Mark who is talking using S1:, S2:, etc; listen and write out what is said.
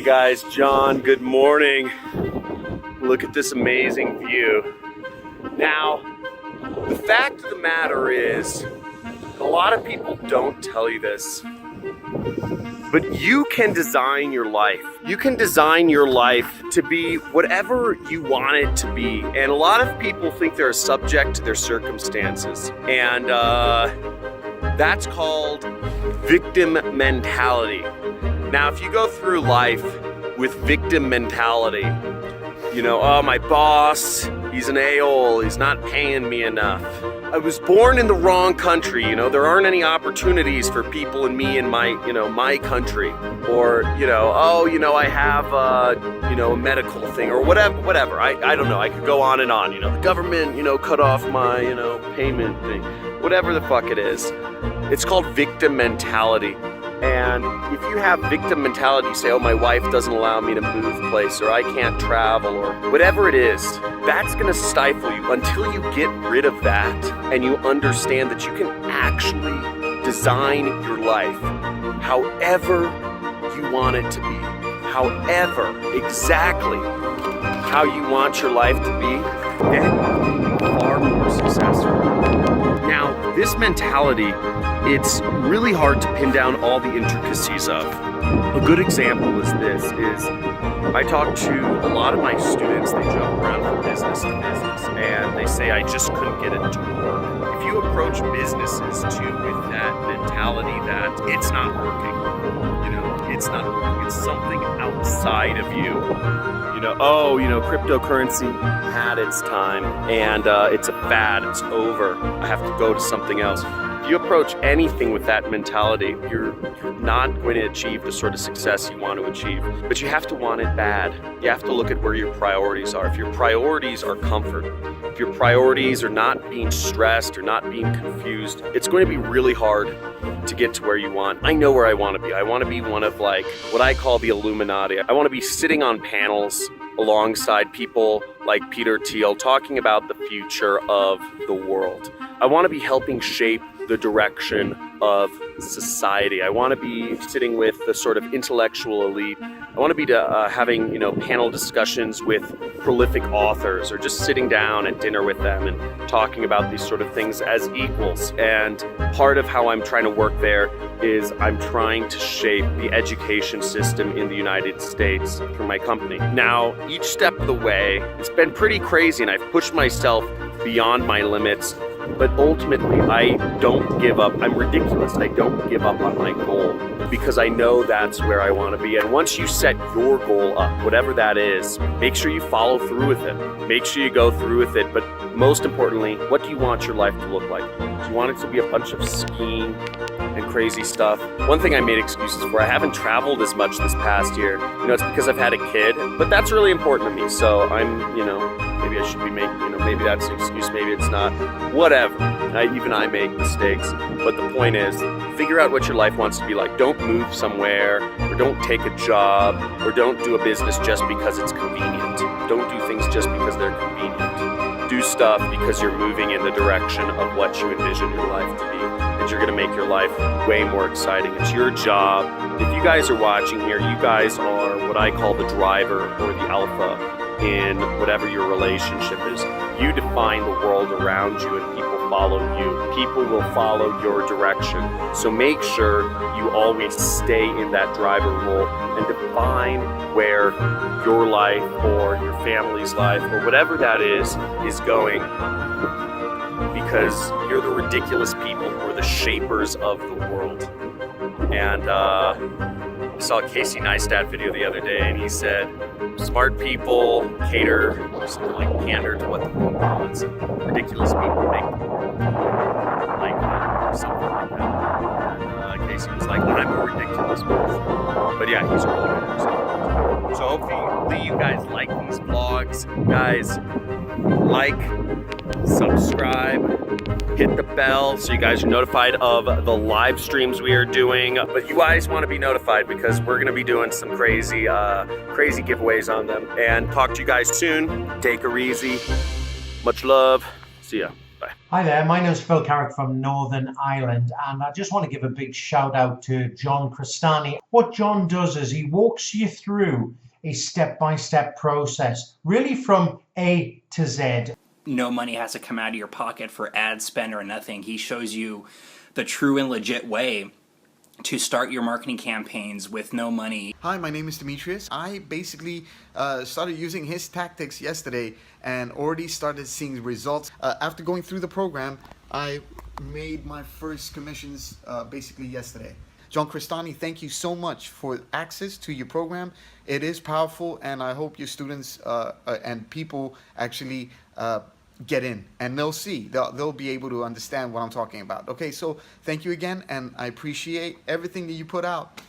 S1: guys, John, good morning. Look at this amazing view. Now, the fact of the matter is, a lot of people don't tell you this, but you can design your life. You can design your life to be whatever you want it to be. And a lot of people think they're subject to their circumstances. And that's called victim mentality. Now, if you go through life with victim mentality, you know, oh, my boss, he's an a-hole, he's not paying me enough. I was born in the wrong country, you know, there aren't any opportunities for people and me in my, my country. Or, I have, a medical thing or whatever. I don't know, I could go on and on, the government, cut off my, payment thing, whatever the fuck it is. It's called victim mentality. And if you have victim mentality, you say, oh, my wife doesn't allow me to move place, or I can't travel, or whatever it is, that's gonna stifle you until you get rid of that and you understand that you can actually design your life however you want it to be, however, exactly how you want your life to be, then far more successful. Now, this mentality, it's really hard to pin down all the intricacies of. A good example is I talk to a lot of my students, they jump around from business to business, and they say, I just couldn't get it to work. If you approach businesses too with that mentality that it's not working, it's not working, it's something outside of you. Cryptocurrency had its time, and it's a fad, it's over, I have to go to something else. If you approach anything with that mentality, you're not going to achieve the sort of success you want to achieve. But you have to want it bad. You have to look at where your priorities are. If your priorities are comfort, if your priorities are not being stressed or not being confused, it's going to be really hard to get to where you want. I know where I want to be. I want to be one of what I call the Illuminati. I want to be sitting on panels alongside people like Peter Thiel talking about the future of the world. I want to be helping shape the direction of society. I want to be sitting with the sort of intellectual elite. I want to be having, panel discussions with prolific authors, or just sitting down at dinner with them and talking about these sort of things as equals. And part of how I'm trying to work there is I'm trying to shape the education system in the United States through my company. Now, each step of the way, it's been pretty crazy, and I've pushed myself beyond my limits. But ultimately, I don't give up. I'm ridiculous. I don't give up on my goal because I know that's where I want to be. And once you set your goal up, whatever that is, make sure you follow through with it. Make sure you go through with it. But most importantly, what do you want your life to look like? Do you want it to be a bunch of skiing and crazy stuff? One thing I made excuses for, I haven't traveled as much this past year. It's because I've had a kid, but that's really important to me. So I'm, maybe I should be making, maybe that's an excuse, maybe it's not, whatever. Even I make mistakes, but the point is, figure out what your life wants to be like. Don't move somewhere, or don't take a job, or don't do a business just because it's convenient. Don't do things just because they're convenient. Do stuff because you're moving in the direction of what you envision your life to be, and you're gonna make your life way more exciting. It's your job. If you guys are watching here, you guys are what I call the driver or the alpha in whatever your relationship is. You define the world around you, and people follow you. People will follow your direction. So make sure you always stay in that driver role and define where your life or your family's life or whatever that is going, because you're the ridiculous people who are the shapers of the world. And I saw a Casey Neistat video the other day, and he said, smart people cater, or something like pander to what the world wants. Ridiculous people make the world like that, or something like that. And Casey was like, I'm a ridiculous person. But yeah, he's a really good person. So hopefully you guys like these vlogs. Guys, like, subscribe, hit the bell so you guys are notified of the live streams we are doing. But you guys want to be notified because we're going to be doing some crazy giveaways on them. And talk to you guys soon. Take her easy. Much love. See ya. Bye.
S2: Hi there, my name's Phil Carrick from Northern Ireland, and I just want to give a big shout out to John Crestani. What John does is he walks you through a step-by-step process, really from A to Z.
S3: No money has to come out of your pocket for ad spend or nothing. He shows you the true and legit way to start your marketing campaigns with no money.
S4: Hi, my name is Demetrius. I basically started using his tactics yesterday and already started seeing results. After going through the program, I made my first commissions basically yesterday. John Crestani, thank you so much for access to your program. It is powerful, and I hope your students and people actually get in, and they'll be able to understand what I'm talking about. Okay, so thank you again, and I appreciate everything that you put out.